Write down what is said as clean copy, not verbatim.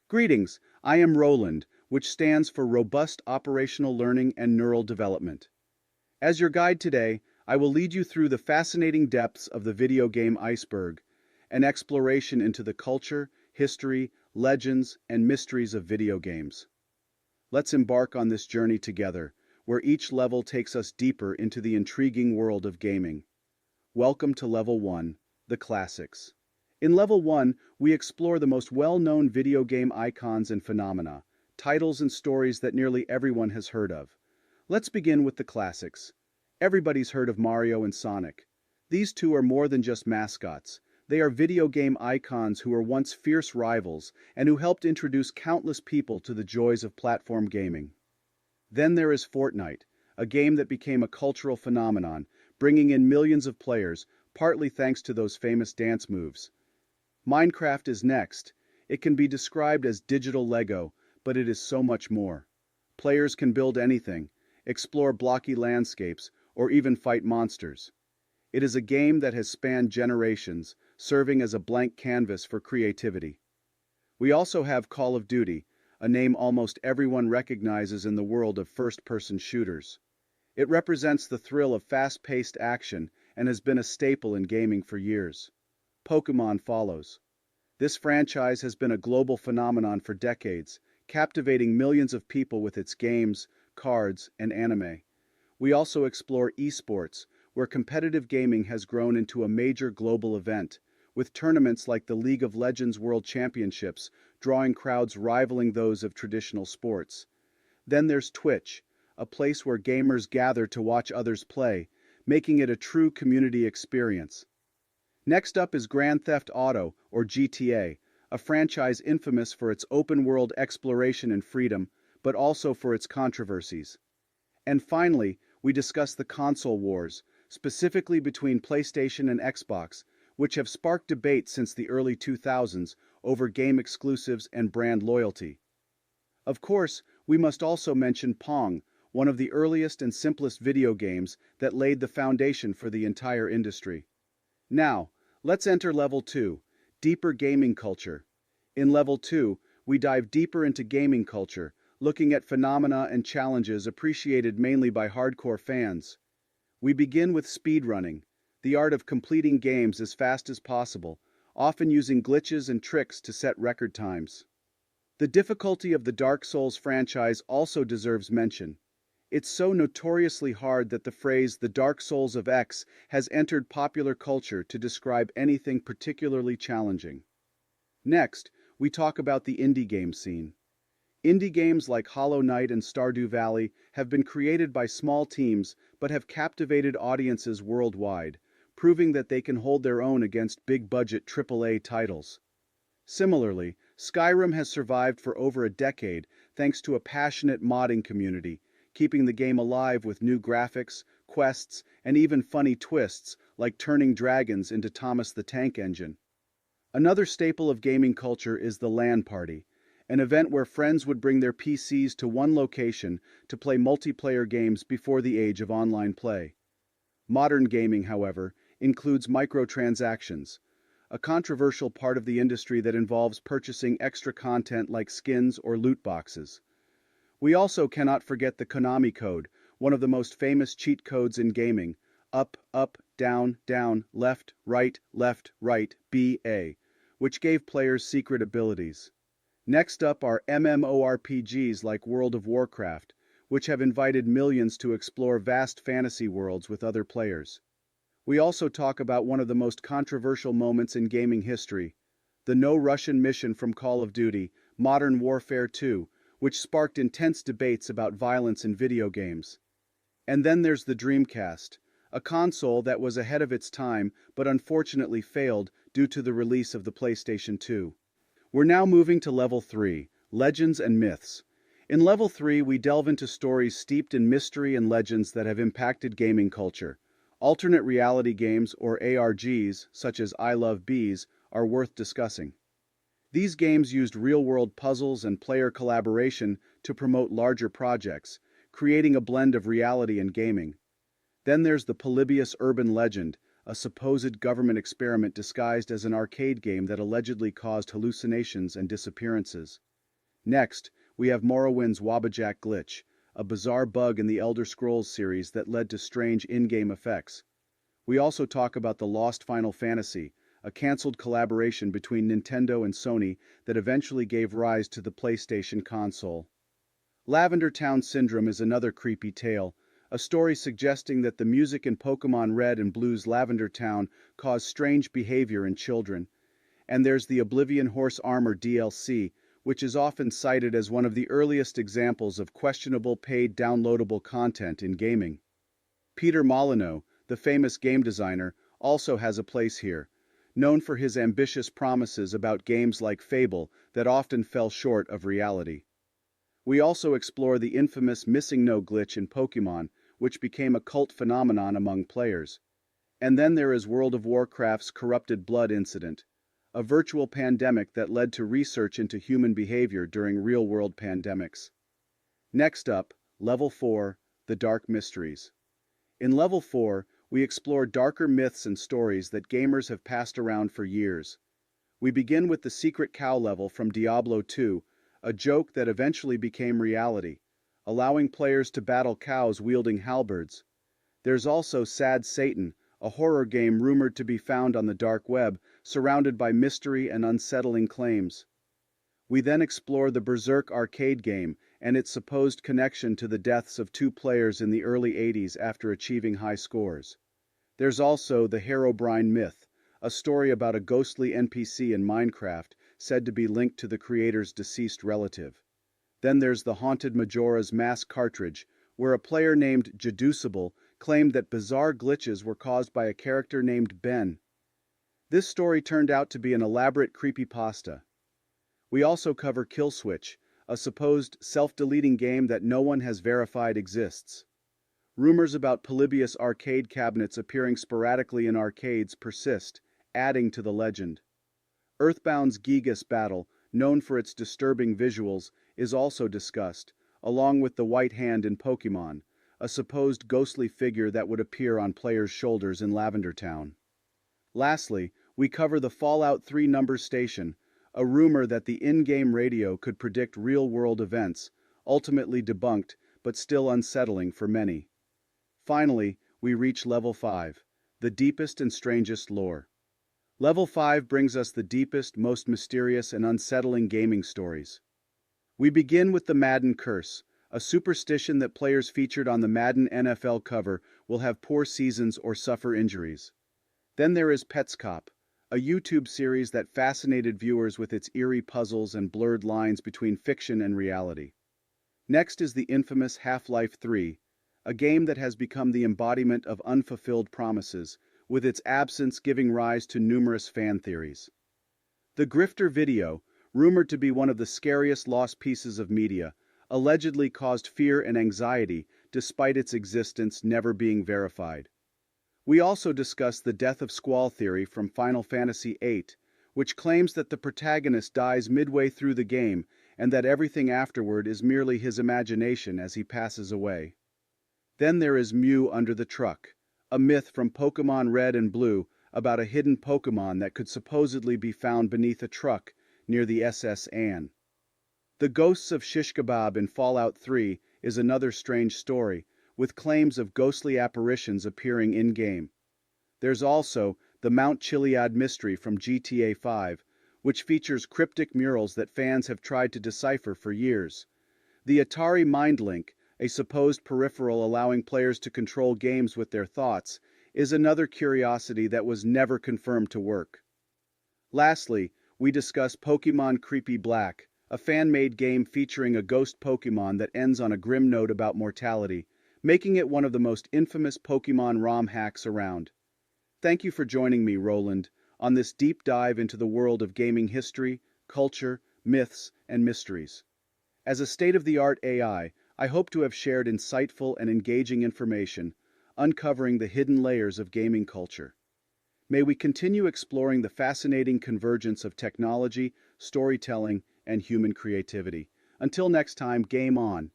Greetings, I am R.O.L.A.N.D, which stands for Robust Operational Learning and Neural Development. As your guide today, I will lead you through the fascinating depths of the video game Iceberg, an exploration into the culture, history, legends, and mysteries of video games. Let's embark on this journey together, where each level takes us deeper into the intriguing world of gaming. Welcome to Level 1, the Classics. In Level 1, we explore the most well-known video game icons and phenomena, titles and stories that nearly everyone has heard of. Let's begin with the classics. Everybody's heard of Mario and Sonic. These two are more than just mascots. They are video game icons who were once fierce rivals and who helped introduce countless people to the joys of platform gaming. Then there is Fortnite, a game that became a cultural phenomenon, bringing in millions of players, partly thanks to those famous dance moves. Minecraft is next. It can be described as digital Lego, but it is so much more. Players can build anything, explore blocky landscapes, or even fight monsters. It is a game that has spanned generations, serving as a blank canvas for creativity. We also have Call of Duty, a name almost everyone recognizes in the world of first-person shooters. It represents the thrill of fast-paced action and has been a staple in gaming for years. Pokémon follows. This franchise has been a global phenomenon for decades, captivating millions of people with its games, cards, and anime. We also explore eSports, where competitive gaming has grown into a major global event, with tournaments like the League of Legends World Championships drawing crowds rivaling those of traditional sports. Then there's Twitch, a place where gamers gather to watch others play, making it a true community experience. Next up is Grand Theft Auto, or GTA, a franchise infamous for its open-world exploration and freedom, but also for its controversies. And finally, we discuss the console wars, specifically between PlayStation and Xbox, which have sparked debate since the early 2000s over game exclusives and brand loyalty. Of course, we must also mention Pong, one of the earliest and simplest video games that laid the foundation for the entire industry. Now, let's enter Level 2, Deeper Gaming Culture. In Level 2, we dive deeper into gaming culture, looking at phenomena and challenges appreciated mainly by hardcore fans. We begin with speedrunning, the art of completing games as fast as possible, often using glitches and tricks to set record times. The difficulty of the Dark Souls franchise also deserves mention. It's so notoriously hard that the phrase "the Dark Souls of X" has entered popular culture to describe anything particularly challenging. Next, we talk about the indie game scene. Indie games like Hollow Knight and Stardew Valley have been created by small teams but have captivated audiences worldwide, proving that they can hold their own against big-budget AAA titles. Similarly, Skyrim has survived for over a decade thanks to a passionate modding community, keeping the game alive with new graphics, quests, and even funny twists like turning dragons into Thomas the Tank Engine. Another staple of gaming culture is the LAN party, an event where friends would bring their PCs to one location to play multiplayer games before the age of online play. Modern gaming, however, includes microtransactions, a controversial part of the industry that involves purchasing extra content like skins or loot boxes. We also cannot forget the Konami code, one of the most famous cheat codes in gaming: up, up, down, down, left, right, B, A, which gave players secret abilities. Next up are MMORPGs like World of Warcraft, which have invited millions to explore vast fantasy worlds with other players. We also talk about one of the most controversial moments in gaming history, the No Russian mission from Call of Duty, Modern Warfare 2, which sparked intense debates about violence in video games. And then there's the Dreamcast, a console that was ahead of its time but unfortunately failed due to the release of the PlayStation 2. We're now moving to Level 3, Legends and Myths. In Level 3, we delve into stories steeped in mystery and legends that have impacted gaming culture. Alternate reality games, or ARGs, such as I Love Bees, are worth discussing. These games used real-world puzzles and player collaboration to promote larger projects, creating a blend of reality and gaming. Then there's the Polybius urban legend, a supposed government experiment disguised as an arcade game that allegedly caused hallucinations and disappearances. Next, we have Morrowind's Wabbajack glitch, a bizarre bug in the Elder Scrolls series that led to strange in-game effects. We also talk about the Lost Final Fantasy, a cancelled collaboration between Nintendo and Sony that eventually gave rise to the PlayStation console. Lavender Town Syndrome is another creepy tale, a story suggesting that the music in Pokémon Red and Blue's Lavender Town caused strange behavior in children. And there's the Oblivion Horse Armor DLC, which is often cited as one of the earliest examples of questionable paid downloadable content in gaming. Peter Molyneux, the famous game designer, also has a place here, known for his ambitious promises about games like Fable that often fell short of reality. We also explore the infamous Missing No glitch in Pokémon, which became a cult phenomenon among players. And then there is World of Warcraft's Corrupted Blood incident, a virtual pandemic that led to research into human behavior during real-world pandemics. Next up, Level 4, The Dark Mysteries. In Level 4, we explore darker myths and stories that gamers have passed around for years. We begin with the Secret Cow level from Diablo 2, a joke that eventually became reality, allowing players to battle cows wielding halberds. There's also Sad Satan, a horror game rumored to be found on the dark web, surrounded by mystery and unsettling claims. We then explore the Berserk arcade game and its supposed connection to the deaths of two players in the early 80s after achieving high scores. There's also the Herobrine myth, a story about a ghostly NPC in Minecraft said to be linked to the creator's deceased relative. Then there's the Haunted Majora's Mask cartridge, where a player named Jeducible claimed that bizarre glitches were caused by a character named Ben. This story turned out to be an elaborate creepypasta. We also cover Killswitch, a supposed self-deleting game that no one has verified exists. Rumors about Polybius arcade cabinets appearing sporadically in arcades persist, adding to the legend. Earthbound's Gigas battle, known for its disturbing visuals, is also discussed, along with the White Hand in Pokémon, a supposed ghostly figure that would appear on players' shoulders in Lavender Town. Lastly, we cover the Fallout 3 number station, a rumor that the in-game radio could predict real-world events, ultimately debunked, but still unsettling for many. Finally, we reach Level 5, the deepest and strangest lore. Level 5 brings us the deepest, most mysterious and unsettling gaming stories. We begin with the Madden Curse, a superstition that players featured on the Madden NFL cover will have poor seasons or suffer injuries. Then there is Petscop, a YouTube series that fascinated viewers with its eerie puzzles and blurred lines between fiction and reality. Next is the infamous Half-Life 3, a game that has become the embodiment of unfulfilled promises, with its absence giving rise to numerous fan theories. The Grifter video, rumored to be one of the scariest lost pieces of media, allegedly caused fear and anxiety despite its existence never being verified. We also discuss the death of Squall theory from Final Fantasy VIII, which claims that the protagonist dies midway through the game and that everything afterward is merely his imagination as he passes away. Then there is Mew under the truck, a myth from Pokémon Red and Blue about a hidden Pokémon that could supposedly be found beneath a truck near the SS Anne. The Ghosts of Shish Kebab in Fallout 3 is another strange story, with claims of ghostly apparitions appearing in-game. There's also the Mount Chiliad mystery from GTA 5, which features cryptic murals that fans have tried to decipher for years. The Atari MindLink, a supposed peripheral allowing players to control games with their thoughts, is another curiosity that was never confirmed to work. Lastly, we discuss Pokémon Creepy Black, a fan-made game featuring a ghost Pokémon that ends on a grim note about mortality, making it one of the most infamous Pokémon ROM hacks around. Thank you for joining me, Roland, on this deep dive into the world of gaming history, culture, myths, and mysteries. As a state-of-the-art AI, I hope to have shared insightful and engaging information, uncovering the hidden layers of gaming culture. May we continue exploring the fascinating convergence of technology, storytelling, and human creativity. Until next time, game on.